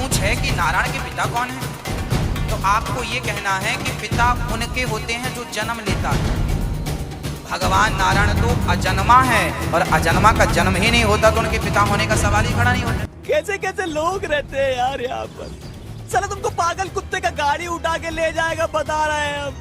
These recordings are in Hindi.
पूछे कि नारायण के पिता कौन है, तो आपको ये कहना है कि पिता उनके होते हैं जो जन्म लेता है। भगवान नारायण तो अजन्मा है, और अजन्मा का जन्म ही नहीं होता तो उनके पिता होने का सवाल ही खड़ा नहीं होता। कैसे कैसे लोग रहते हैं यार यहाँ पर। साला तुमको पागल कुत्ते का गाड़ी उठा के ले जाएगा, बता रहे हैं हम।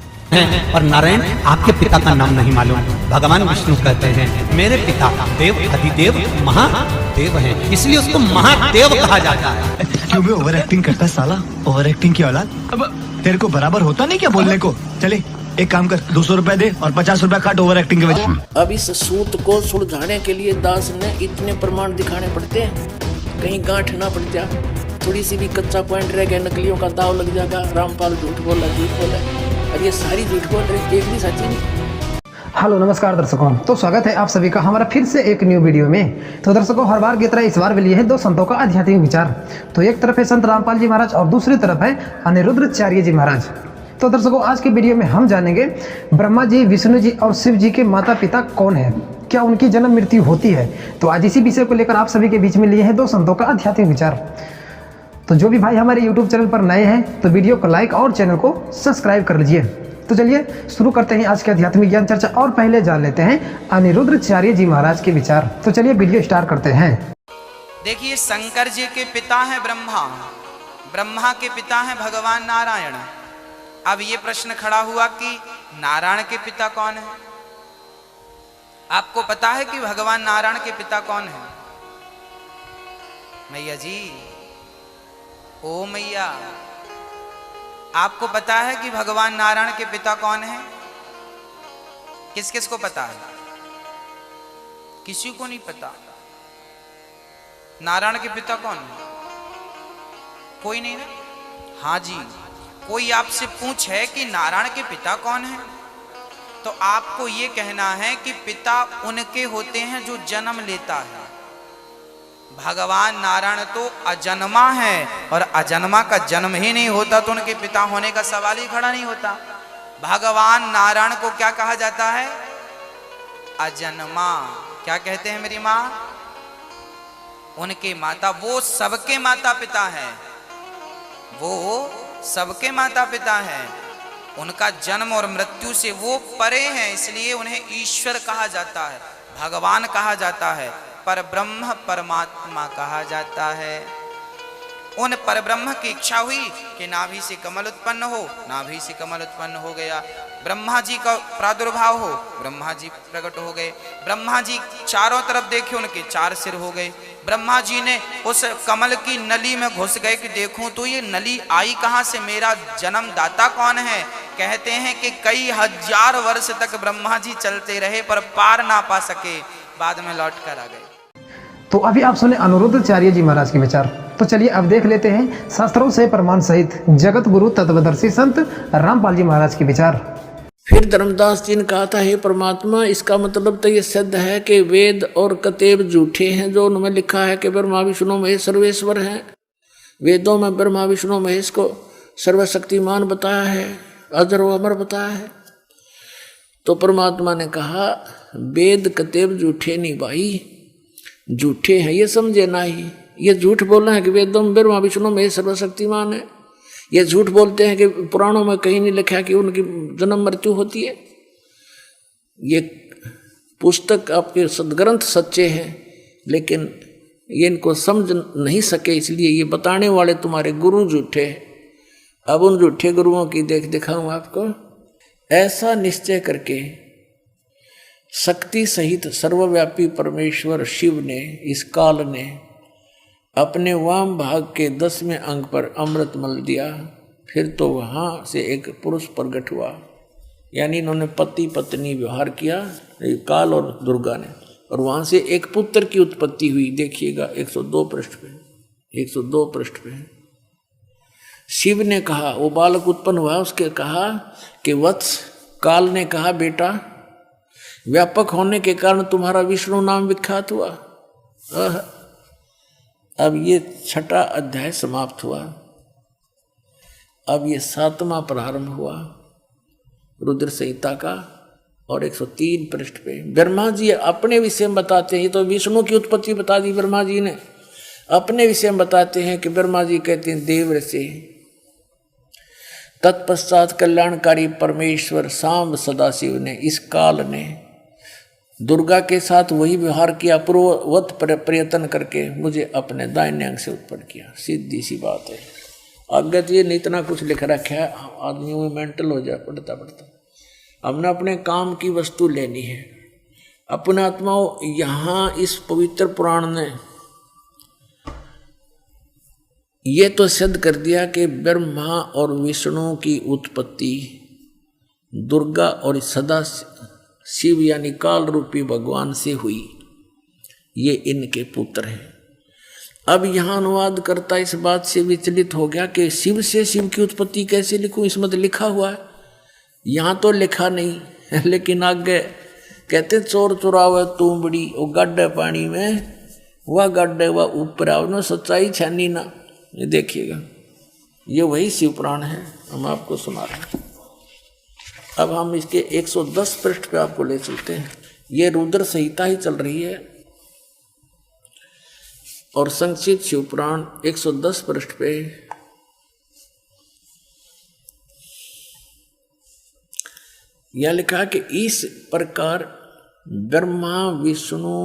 और नारायण आपके पिता का नाम नहीं मालूम। भगवान विष्णु कहते हैं मेरे पिता देव अधिदेव महादेव हैं, इसलिए उसको महादेव कहा जाता है। क्यों भी ओवर एक्टिंग करता है साला, ओवर एक्टिंग की औलाद। अब तेरे को बराबर होता नहीं क्या बोलने को। चले एक काम कर, 200 रुपए दे और 50 रुपए काट ओवर एक्टिंग के वजह में। अब इस सूत को सुलझाने के लिए दास ने इतने प्रमाण दिखाने पड़ते हैं, कहीं गांठ ना पड़ जा, थोड़ी सी भी कच्चा पॉइंट रह गया, नकलियों का दाव लग जाएगा। रामपाल झूठ बोला, अब ये सारी झूठ बोल रहे, एक भी सच्ची नहीं। हेलो नमस्कार दर्शकों, तो स्वागत है आप सभी का हमारा फिर से एक न्यू वीडियो में। तो दर्शकों, हर बार की तरह इस बार भी लिए है दो संतों का आध्यात्मिक विचार। तो एक तरफ है संत रामपाल जी महाराज और दूसरी तरफ है अनिरुद्धाचार्य जी महाराज। तो दर्शकों, आज के वीडियो में हम जानेंगे ब्रह्मा जी, विष्णु जी और शिव जी के माता पिता कौन है, क्या उनकी जन्म मृत्यु होती है। तो आज इसी विषय को लेकर आप सभी के बीच में लिए हैं दो संतों का आध्यात्मिक विचार। तो जो भी भाई हमारे YouTube चैनल पर नए हैं तो वीडियो को लाइक और चैनल को सब्सक्राइब कर लीजिए। तो चलिए शुरू करते हैं आज के आध्यात्मिक ज्ञान चर्चा, और पहले जान लेते हैं अनिरुद्धाचार्य जी महाराज के विचार। तो चलिए वीडियो स्टार्ट करते हैं। देखिए, शंकर जी के पिता हैं ब्रह्मा, ब्रह्मा के पिता हैं भगवान नारायण। अब ये प्रश्न खड़ा हुआ कि नारायण के पिता कौन है। आपको पता है कि भगवान नारायण के पिता कौन है? मैया जी, ओ मैया, आपको पता है कि भगवान नारायण के पिता कौन है? किस किस को पता है? किसी को नहीं पता। नारायण के पिता कौन है? कोई नहीं ना? हाँ जी, कोई आपसे पूछे कि नारायण के पिता कौन है, तो आपको ये कहना है कि पिता उनके होते हैं जो जन्म लेता है। भगवान नारायण तो अजन्मा है, और अजन्मा का जन्म ही नहीं होता तो उनके पिता होने का सवाल ही खड़ा नहीं होता। भगवान नारायण को क्या कहा जाता है? अजन्मा। क्या कहते हैं मेरी माँ? उनके माता, वो सबके माता पिता है, वो सबके माता पिता है। उनका जन्म और मृत्यु से वो परे हैं, इसलिए उन्हें ईश्वर कहा जाता है, भगवान कहा जाता है, पर ब्रह्म परमात्मा कहा जाता है। उन पर ब्रह्म की इच्छा हुई कि नाभि से कमल उत्पन्न हो, नाभि से कमल उत्पन्न हो गया। ब्रह्मा जी का प्रादुर्भाव हो, ब्रह्मा जी प्रकट हो गए। ब्रह्मा जी चारों तरफ देखे, उनके 4 सिर हो गए। ब्रह्मा जी ने उस कमल की नली में घुस गए कि देखूं तो ये नली आई कहां से, मेरा जन्मदाता कौन है। कहते हैं कि कई हजार वर्ष तक ब्रह्मा जी चलते रहे पर पार ना पा सके, बाद में लौट कर आ गए। तो अभी आप सुने अनिरुद्धाचार्य जी महाराज के विचार। तो चलिए अब देख लेते हैं शास्त्रों से प्रमाण सहित जगत गुरु तत्वदर्शी संत रामपाल जी महाराज के विचार। फिर धर्मदास जी ने कहा था, हे परमात्मा, इसका मतलब तो ये सिद्ध है कि वेद और कतेब झूठे हैं जो उनमें लिखा है कि ब्रह्मा विष्णु महेश सर्वेश्वर हैं। वेदों में ब्रह्मा विष्णु महेश को सर्वशक्तिमान बताया है, अजर व अमर बताया है। तो परमात्मा ने कहा, वेद कतेब झूठे नहीं भाई, झूठे हैं, ये समझे ना ही। ये झूठ बोल रहे हैं कि वेदों में ब्रह्मा विष्णु महेश सर्वशक्तिमान है। ये झूठ बोलते हैं कि पुराणों में कहीं नहीं लिखा कि उनकी जन्म मृत्यु होती है। ये पुस्तक आपके सदग्रंथ सच्चे हैं, लेकिन ये इनको समझ नहीं सके, इसलिए ये बताने वाले तुम्हारे गुरु झूठे। अब उन झूठे गुरुओं की देख दिखाऊं आपको। ऐसा निश्चय करके शक्ति सहित सर्वव्यापी परमेश्वर शिव ने, इस काल ने, अपने वाम भाग के 10वें अंग पर अमृत मल दिया। फिर तो वहाँ से एक पुरुष प्रकट हुआ, यानी इन्होंने पति पत्नी व्यवहार किया, काल और दुर्गा ने, और वहाँ से एक पुत्र की उत्पत्ति हुई। देखिएगा 102 पृष्ठ पे, 102 पृष्ठ पे। शिव ने कहा, वो बालक उत्पन्न हुआ, उसके कहा कि वत्स, काल ने कहा, बेटा, व्यापक होने के कारण तुम्हारा विष्णु नाम विख्यात हुआ। अब ये 6वां अध्याय समाप्त हुआ। अब ये 7वां प्रारंभ हुआ रुद्र संहिता का, और 103 पृष्ठ पे ब्रह्मा जी अपने विषय में बताते हैं। ये तो विष्णु की उत्पत्ति बता दी ब्रह्मा जी ने, अपने विषय में बताते हैं कि ब्रह्मा जी कहते हैं देव से तत्पश्चात कल्याणकारी परमेश्वर सांब सदाशिव ने इस काल ने दुर्गा के साथ वही व्यवहार किया, पूर्ववत प्रयत्न करके मुझे अपने दाहिने अंग से उत्पन्न किया। सीधी सी बात है। आगे तो ये नहीं इतना कुछ लिख रखा है, आदमी में मेंटल हो जाए पढ़ता पढ़ता। हमने अपने काम की वस्तु लेनी है। अपने आत्माओं, यहाँ इस पवित्र पुराण ने ये तो सिद्ध कर दिया कि ब्रह्मा और विष्णु की उत्पत्ति दुर्गा और सदा शिव यानी काल रूपी भगवान से हुई। ये इनके पुत्र हैं। अब यहाँ अनुवाद करता इस बात से विचलित हो गया कि शिव से शिव की उत्पत्ति कैसे लिखूं, इसमें तो लिखा हुआ है। यहाँ तो लिखा नहीं, लेकिन आगे कहते चोर चुरावे तू बड़ी, वो गड्ढे पानी में, वह गड्ढे वह ऊपर आओ, सच्चाई छानी ना। ये देखिएगा, ये वही शिव पुराण है, हम आपको सुना रहे हैं। अब हम इसके 110 पृष्ठ पे आपको ले चलते हैं। ये रुद्र संहिता ही चल रही है और संक्षिप्त शिव पुराण 110 पृष्ठ पे यह लिखा कि इस प्रकार ब्रह्मा विष्णु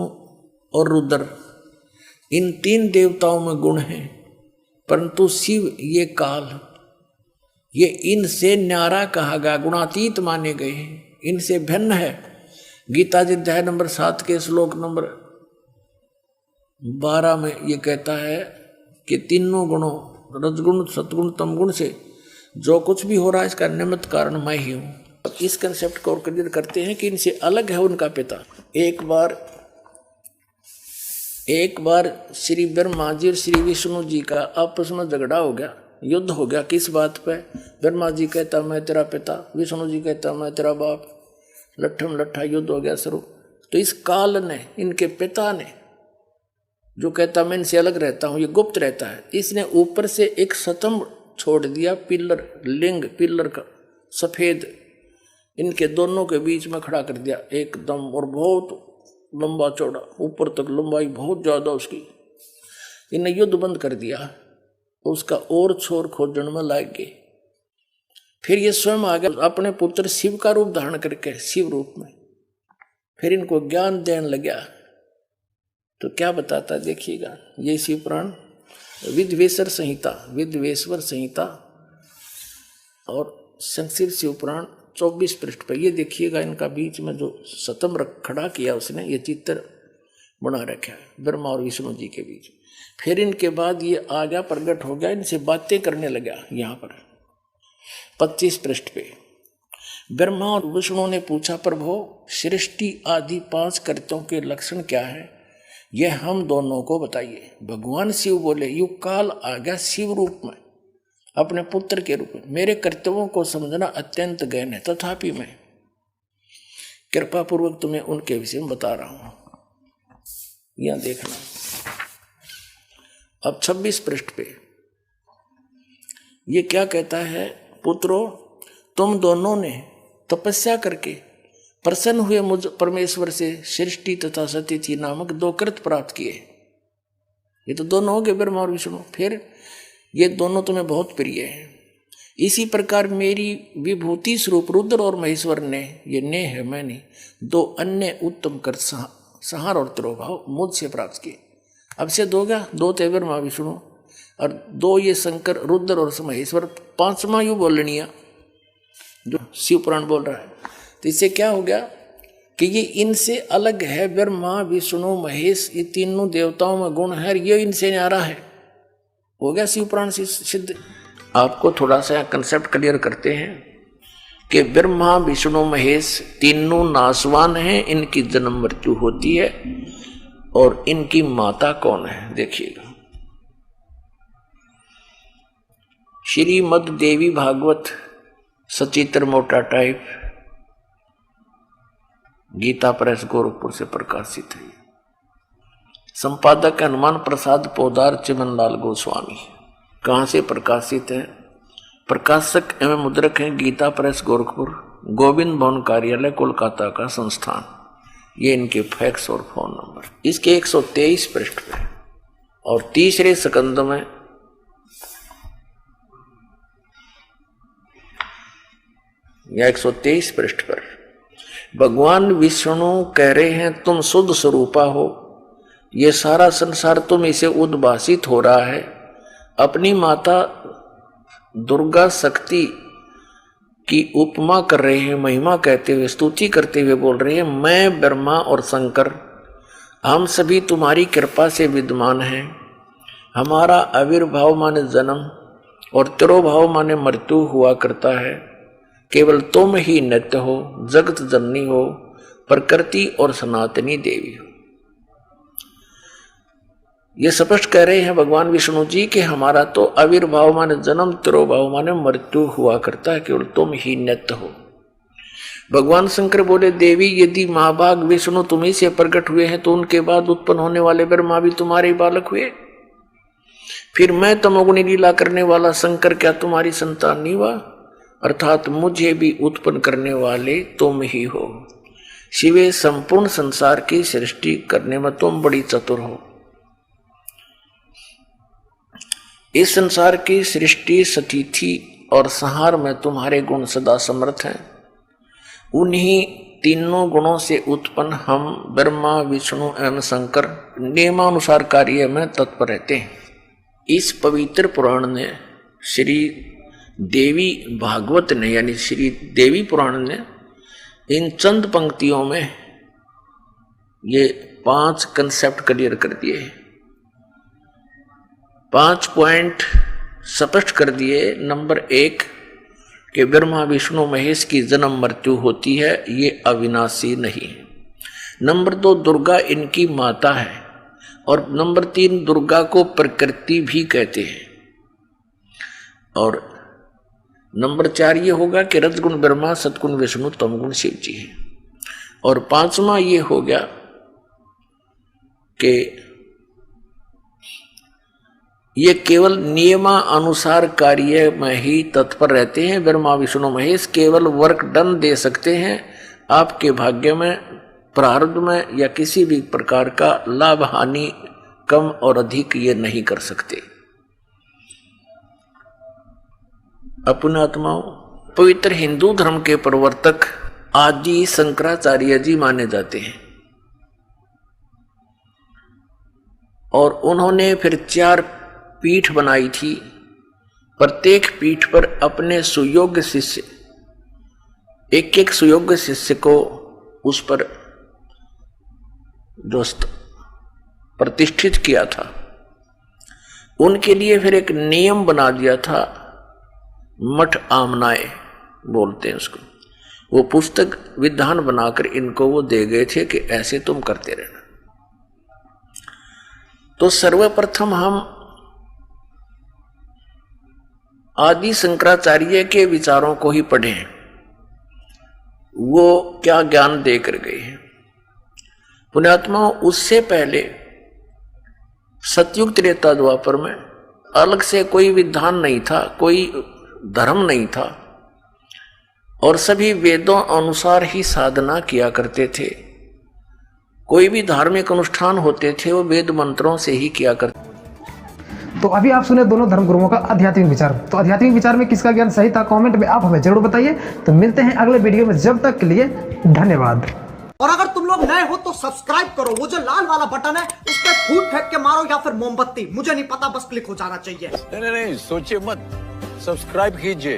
और रुद्र इन तीन देवताओं में गुण हैं, परंतु शिव ये काल ये इनसे न्यारा कहा गया, गुणातीत माने गए हैं, इनसे भिन्न है। गीता जी अध्याय नंबर 7 के श्लोक नंबर 12 में ये कहता है कि तीनों गुणों रजगुण सतगुण तमगुण से जो कुछ भी हो रहा है इसका निमित्त कारण मैं ही हूँ। इस कंसेप्ट को और क्लियर करते हैं कि इनसे अलग है उनका पिता। एक बार श्री ब्रह्मा जी और श्री विष्णु जी का आपस में झगड़ा हो गया, युद्ध हो गया। किस बात पे? ब्रह्मा जी कहता मैं तेरा पिता, विष्णु जी कहता मैं तेरा बाप। लट्ठम लट्ठा युद्ध हो गया शुरू। तो इस काल ने, इनके पिता ने, जो कहता मैं इनसे अलग रहता हूँ, ये गुप्त रहता है, इसने ऊपर से एक स्तंभ छोड़ दिया, पिलर, लिंग पिलर का सफेद, इनके दोनों के बीच में खड़ा कर दिया एकदम, और बहुत लंबा चौड़ा, ऊपर तक लंबाई बहुत ज्यादा उसकी। इन्हें युद्ध बंद कर दिया, उसका और छोर खोजने में लग गए। फिर ये स्वयं आ गया अपने पुत्र शिव का रूप धारण करके, शिव रूप में, फिर इनको ज्ञान देने लगा। तो क्या बताता देखिएगा, ये शिव पुराण विद्वेश्वर संहिता और संक्षिप्त शिव पुराण 24 पृष्ठ पर। ये देखिएगा, इनका बीच में जो स्तंभ खड़ा किया उसने, ये चित्र बना रखा है ब्रह्मा और विष्णु जी के बीच। फिर इनके बाद ये आ गया, प्रकट हो गया, इनसे बातें करने लगा। यहाँ पर 25 पृष्ठ पे ब्रह्मा और विष्णु ने पूछा, प्रभु सृष्टि आदि 5 कर्तों के लक्षण क्या है, यह हम दोनों को बताइए। भगवान शिव बोले, युग काल आ गया शिव रूप में, अपने पुत्र के रूप में। मेरे कर्तव्यों को समझना अत्यंत गहन है, तथापि मैं कृपा पूर्वक तुम्हें उनके विषय में बता रहा हूं। यह देखना। अब 26 पृष्ठ पे ये क्या कहता है, पुत्रों तुम दोनों ने तपस्या करके प्रसन्न हुए मुझ परमेश्वर से सृष्टि तथा सतिथि नामक 2 कृत प्राप्त किए। ये तो दोनों हो गए, ब्रह्मा और विष्णु। फिर ये दोनों तुम्हें बहुत प्रिय हैं। इसी प्रकार मेरी विभूति स्वरूप रुद्र और महेश्वर ने, ये ने है मैंने, 2 अन्य उत्तम कर संहार और तिरोभाव मुझसे प्राप्त किए। अब से 2 गया, 2 थे ब्रह्मा विष्णु और 2 ये शंकर रुद्र और महेश्वर, 5वां यू बोलनिया जो शिव पुराण बोल रहा है। तो इससे क्या हो गया कि ये इनसे अलग है। ब्रह्मा विष्णु महेश ये तीनों देवताओं में गुण है, ये इनसे न्यारा है। हो गया शिव पुराण से सिद्ध। आपको थोड़ा सा कंसेप्ट क्लियर करते हैं कि ब्रह्मा विष्णु महेश तीनों नासवान हैं, इनकी जन्म मृत्यु होती है। और इनकी माता कौन है देखिएगा, श्रीमद देवी भागवत सचित्र मोटा टाइप, गीता प्रेस गोरखपुर से प्रकाशित है। संपादक हनुमान प्रसाद पोदार चिमनलाल गोस्वामी। कहाँ से प्रकाशित है? प्रकाशक एवं मुद्रक हैं गीता प्रेस गोरखपुर, गोविंद भवन कार्यालय कोलकाता का संस्थान। ये इनके फैक्स और फोन नंबर। इसके 123 पृष्ठ पे और तीसरे स्कंद में या 123 पृष्ठ पर भगवान विष्णु कह रहे हैं तुम शुद्ध स्वरूपा हो, ये सारा संसार तुम इसे उद्भासित हो रहा है। अपनी माता दुर्गा शक्ति की उपमा कर रहे हैं, महिमा कहते हुए, स्तुति करते हुए बोल रहे हैं मैं ब्रह्मा और शंकर हम सभी तुम्हारी कृपा से विद्यमान हैं। हमारा आविर्भाव माने जन्म और तिरोभाव माने मृत्यु हुआ करता है। केवल तुम ही नित्य हो, जगत जननी हो, प्रकृति और सनातनी देवी हो। ये स्पष्ट कह रहे हैं भगवान विष्णु जी कि हमारा तो आविर्भाव माने जन्म, तिरोभाव माने मृत्यु हुआ करता है, केवल तुम ही नित्य हो। भगवान शंकर बोले देवी यदि महाभाग विष्णु तुम्ही से प्रकट हुए हैं तो उनके बाद उत्पन्न होने वाले ब्रह्मा भी तुम्हारे बालक हुए, फिर मैं तमोगुणी लीला करने वाला शंकर क्या तुम्हारी संतान नहीं हुआ? अर्थात मुझे भी उत्पन्न करने वाले तुम ही हो। शिवे संपूर्ण संसार की सृष्टि करने में तुम बड़ी चतुर हो। इस संसार की सृष्टि, स्थिति और संहार में तुम्हारे गुण सदा समर्थ हैं। उन्हीं तीनों गुणों से उत्पन्न हम ब्रह्मा, विष्णु एवं शंकर नियमानुसार कार्य में तत्पर रहते हैं। इस पवित्र पुराण ने श्री देवी भागवत ने यानी श्री देवी पुराण ने इन चंद पंक्तियों में ये 5 कंसेप्ट क्लियर कर दिए, 5 पॉइंट स्पष्ट कर दिए। नंबर 1 कि ब्रह्मा विष्णु महेश की जन्म मृत्यु होती है, ये अविनाशी नहीं है। नंबर 2 दुर्गा इनकी माता है। और नंबर 3 दुर्गा को प्रकृति भी कहते हैं। और नंबर 4 ये होगा कि रजगुण ब्रह्मा, सतगुण विष्णु, तमगुण शिव जी है। और 5वां ये हो गया कि ये केवल नियमानुसार कार्य में ही तत्पर रहते हैं। ब्रह्मा विष्णु महेश केवल वर्क डन दे सकते हैं, आपके भाग्य में, प्रारब्ध में या किसी भी प्रकार का लाभ हानि कम और अधिक ये नहीं कर सकते। अपनात्माओं, पवित्र हिंदू धर्म के प्रवर्तक आदि शंकराचार्य जी माने जाते हैं और उन्होंने फिर 4 पीठ बनाई थी। प्रत्येक पीठ पर अपने सुयोग्य शिष्य, एक सुयोग्य शिष्य को उस पर दोस्त प्रतिष्ठित किया था। उनके लिए फिर एक नियम बना दिया था, मठ आमनाए बोलते हैं उसको। वो पुस्तक विधान बनाकर इनको वो दे गए थे कि ऐसे तुम करते रहना। तो सर्वप्रथम हम आदि शंकराचार्य के विचारों को ही पढ़ें, वो क्या ज्ञान देकर गए हैं। पुण्यात्माओं, उससे पहले सतयुग त्रेता द्वापर में अलग से कोई विधान नहीं था, कोई धर्म नहीं था और सभी वेदों अनुसार ही साधना किया करते थे। कोई भी धार्मिक अनुष्ठान होते थे वो वेद मंत्रों से ही किया करते। तो अभी आप सुने दोनों धर्मगुरुओं का आध्यात्मिक विचार। तो आध्यात्मिक विचार में किसका ज्ञान सही था, कमेंट में आप हमें जरूर बताइए। तो मिलते हैं अगले वीडियो में, जब तक के लिए धन्यवाद। और अगर तुम लोग नए हो तो सब्सक्राइब करो, वो जो लाल वाला बटन है उस पर फूट फेंक के मारो या फिर मोमबत्ती, मुझे नहीं पता, बस क्लिक हो जाना चाहिए। नहीं, सोचिए मत, सब्सक्राइब कीजिए।